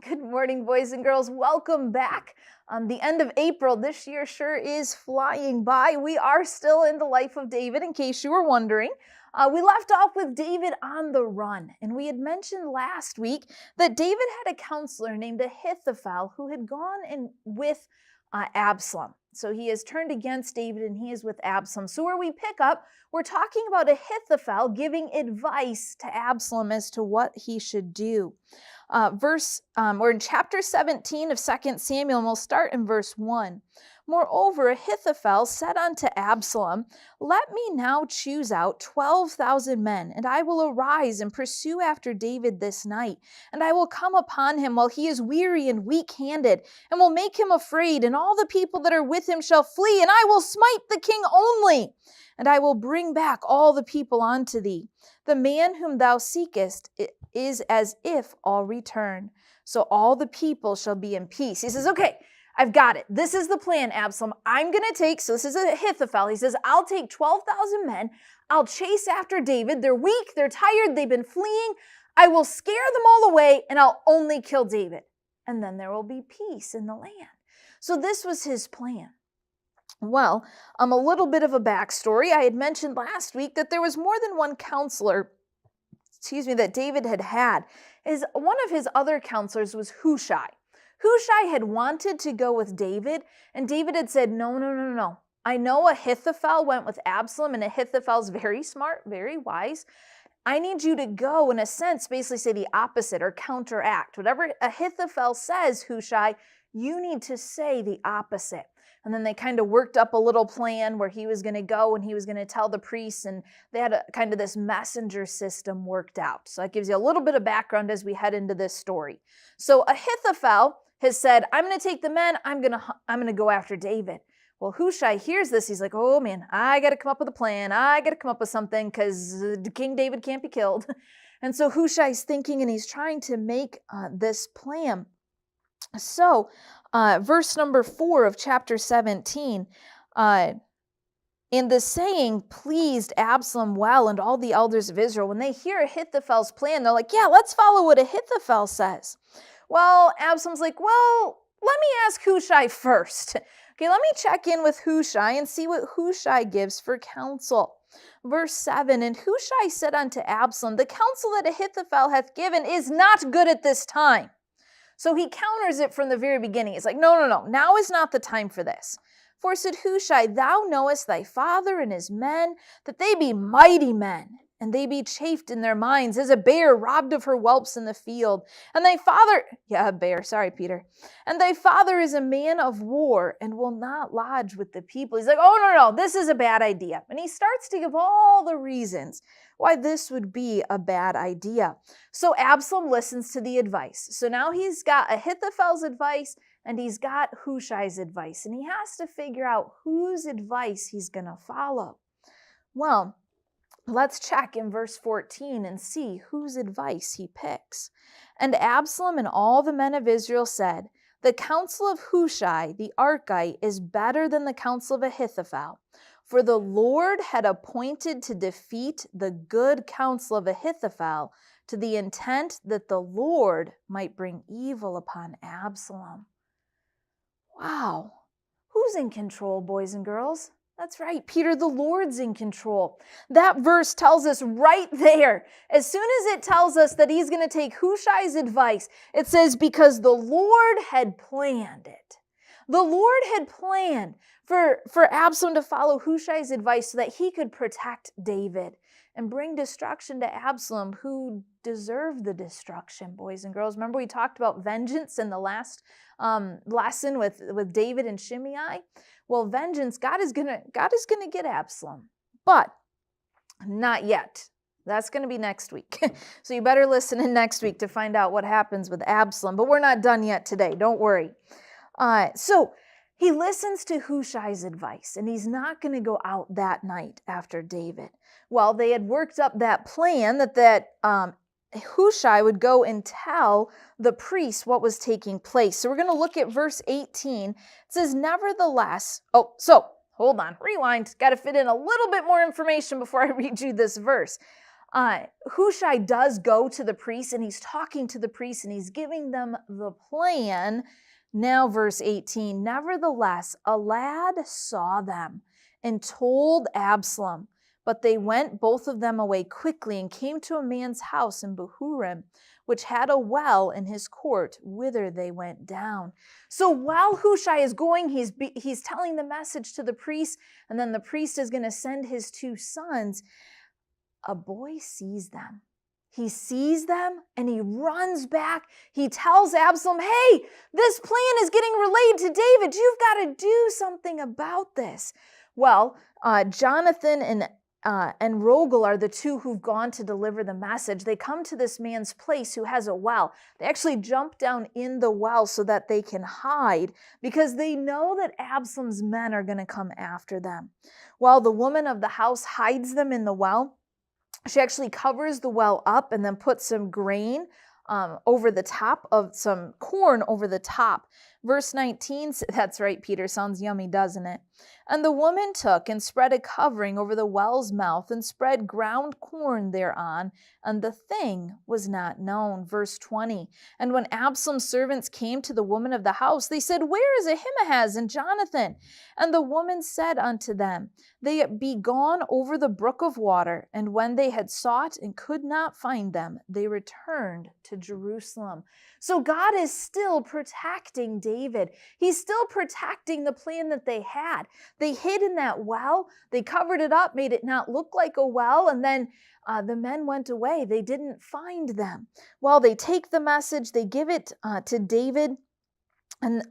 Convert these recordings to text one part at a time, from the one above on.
Good morning, boys and girls. Welcome back. The end of April this year sure is flying by. We are still in the life of David, in case you were wondering. We left off with David on the run, and we had mentioned last week that David had a counselor named Ahithophel who had gone in with Absalom. So he has turned against David and he is with Absalom. So where we pick up, we're talking about Ahithophel giving advice to Absalom as to what he should do. We're in chapter 17 of 2 Samuel, and we'll start in verse 1. Moreover, Ahithophel said unto Absalom, Let me now choose out 12,000 men, and I will arise and pursue after David this night. And I will come upon him while he is weary and weak-handed, and will make him afraid, and all the people that are with him shall flee, and I will smite the king only. And I will bring back all the people unto thee. The man whom thou seekest is as if all return. So all the people shall be in peace. He says, okay, I've got it. This is the plan, Absalom. I'm going to take, so this is Ahithophel. He says, I'll take 12,000 men. I'll chase after David. They're weak. They're tired. They've been fleeing. I will scare them all away, and I'll only kill David. And then there will be peace in the land. So this was his plan. Well, a little bit of a backstory. I had mentioned last week that there was more than one counselor, that David had. One of his other counselors was Hushai. Hushai had wanted to go with David, and David had said, no. I know Ahithophel went with Absalom, and Ahithophel's very smart, very wise. I need you to go, in a sense, basically say the opposite or counteract. Whatever Ahithophel says, Hushai, you need to say the opposite. And then they kind of worked up a little plan where he was going to go and he was going to tell the priests, and they had kind of this messenger system worked out. So that gives you a little bit of background as we head into this story. So Ahithophel has said, I'm going to take the men, I'm going to go after David. Well, Hushai hears this. He's like, oh man, I got to come up with a plan. I got to come up with something because King David can't be killed. And so Hushai's thinking and he's trying to make this plan. So verse number 4 of chapter 17, and the saying pleased Absalom well and all the elders of Israel. When they hear Ahithophel's plan, they're like, yeah, let's follow what Ahithophel says. Well, Absalom's like, well, let me ask Hushai first. Okay, let me check in with Hushai and see what Hushai gives for counsel. Verse 7, and Hushai said unto Absalom, the counsel that Ahithophel hath given is not good at this time. So he counters it from the very beginning. It's like, no, now is not the time for this. For said Hushai, thou knowest thy father and his men, that they be mighty men, and they be chafed in their minds, as a bear robbed of her whelps in the field. And thy father, and thy father is a man of war, and will not lodge with the people. He's like, oh, no, this is a bad idea. And he starts to give all the reasons why this would be a bad idea. So Absalom listens to the advice. So now he's got Ahithophel's advice, and he's got Hushai's advice, and he has to figure out whose advice he's going to follow. Well, let's check in verse 14 and see whose advice he picks. And Absalom and all the men of Israel said, the counsel of Hushai the Archite is better than the counsel of Ahithophel. For the Lord had appointed to defeat the good counsel of Ahithophel, to the intent that the Lord might bring evil upon Absalom. Wow. Who's in control, boys and girls? That's right, Peter, the Lord's in control. That verse tells us right there, as soon as it tells us that he's going to take Hushai's advice, it says, because the Lord had planned it. The Lord had planned for Absalom to follow Hushai's advice so that he could protect David and bring destruction to Absalom, who deserved the destruction, boys and girls. Remember we talked about vengeance in the last lesson with David and Shimei? Well, vengeance, God is gonna get Absalom, but not yet. That's going to be next week. So you better listen in next week to find out what happens with Absalom. But we're not done yet today. Don't worry. So he listens to Hushai's advice, and he's not going to go out that night after David. Well, they had worked up that plan that Hushai would go and tell the priests what was taking place. So we're going to look at verse 18. It says, nevertheless, hold on, rewind. Got to fit in a little bit more information before I read you this verse. Hushai does go to the priest, and he's talking to the priest, and he's giving them the plan. Now, verse 18, nevertheless, a lad saw them and told Absalom, but they went both of them away quickly and came to a man's house in Bahurim, which had a well in his court, whither they went down. So while Hushai is going, he's telling the message to the priest, and then the priest is going to send his 2 sons. A boy sees them. He sees them and he runs back. He tells Absalom, hey, this plan is getting relayed to David. You've got to do something about this. Well, Jonathan and Rogel are the 2 who've gone to deliver the message. They come to this man's place who has a well. They actually jump down in the well so that they can hide because they know that Absalom's men are going to come after them. Well, the woman of the house hides them in the well. She actually covers the well up and then puts some grain over the top of some corn over the top. Verse 19, that's right, Peter, sounds yummy, doesn't it? And the woman took and spread a covering over the well's mouth and spread ground corn thereon, and the thing was not known. Verse 20, and when Absalom's servants came to the woman of the house, they said, where is Ahimaaz and Jonathan? And the woman said unto them, they be gone over the brook of water. And when they had sought and could not find them, they returned to Jerusalem. So God is still protecting David. He's still protecting the plan that they had. They hid in that well. They covered it up, made it not look like a well, and then the men went away. They didn't find them. Well, they take the message, they give it to David, and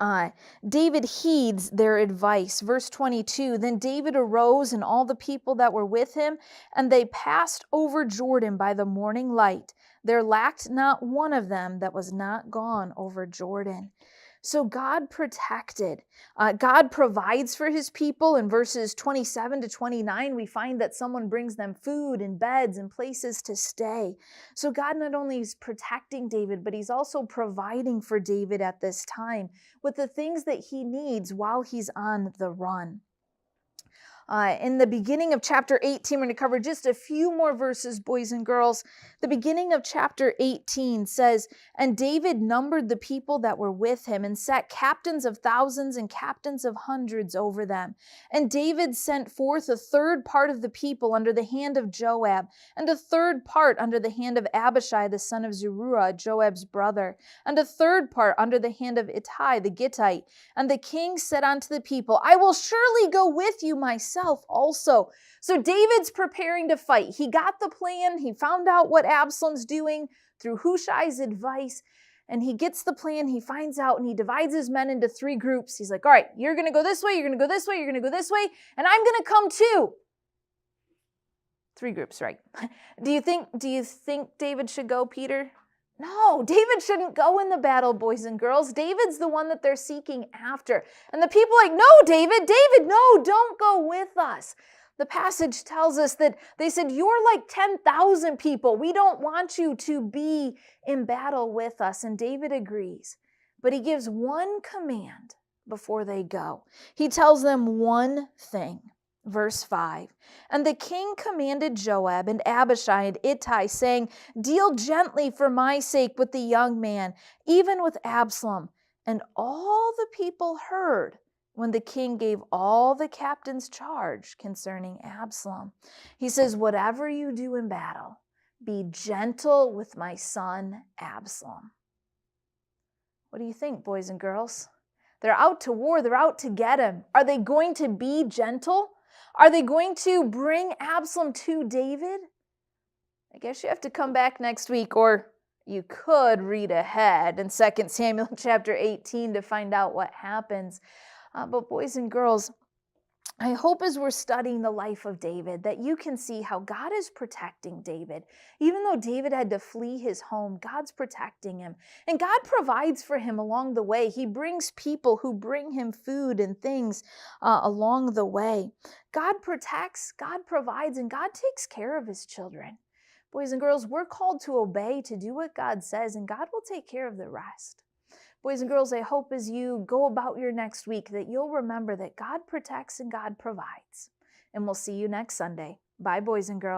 David heeds their advice. Verse 22, then David arose and all the people that were with him, and they passed over Jordan by the morning light. There lacked not one of them that was not gone over Jordan. So God protected. God provides for his people. In verses 27 to 29, we find that someone brings them food and beds and places to stay. So God not only is protecting David, but he's also providing for David at this time with the things that he needs while he's on the run. In the beginning of chapter 18, we're going to cover just a few more verses, boys and girls. The beginning of chapter 18 says, and David numbered the people that were with him and set captains of thousands and captains of hundreds over them. And David sent forth a third part of the people under the hand of Joab, and a third part under the hand of Abishai, the son of Zeruiah, Joab's brother, and a third part under the hand of Ittai, the Gittite. And the king said unto the people, I will surely go with you myself also. So David's preparing to fight. He got the plan. He found out what Absalom's doing through Hushai's advice, and he gets the plan. He finds out, and he divides his men into 3 groups. He's like, all right, you're going to go this way, you're going to go this way, you're going to go this way, and I'm going to come too. 3 groups, right? Do you think David should go, Peter? No, David shouldn't go in the battle, boys and girls. David's the one that they're seeking after. And the people are like, no, David, no, don't go with us. The passage tells us that they said, you're like 10,000 people. We don't want you to be in battle with us. And David agrees. But he gives one command before they go. He tells them one thing. Verse 5, and the king commanded Joab and Abishai and Ittai, saying, deal gently for my sake with the young man, even with Absalom. And all the people heard when the king gave all the captains charge concerning Absalom. He says, whatever you do in battle, be gentle with my son Absalom. What do you think, boys and girls? They're out to war. They're out to get him. Are they going to be gentle? Are they going to bring Absalom to David? I guess you have to come back next week, or you could read ahead in 2 Samuel chapter 18 to find out what happens. But boys and girls, I hope as we're studying the life of David that you can see how God is protecting David. Even though David had to flee his home, God's protecting him. And God provides for him along the way. He brings people who bring him food and things along the way. God protects, God provides, and God takes care of his children. Boys and girls, we're called to obey, to do what God says, and God will take care of the rest. Boys and girls, I hope as you go about your next week that you'll remember that God protects and God provides. And we'll see you next Sunday. Bye, boys and girls.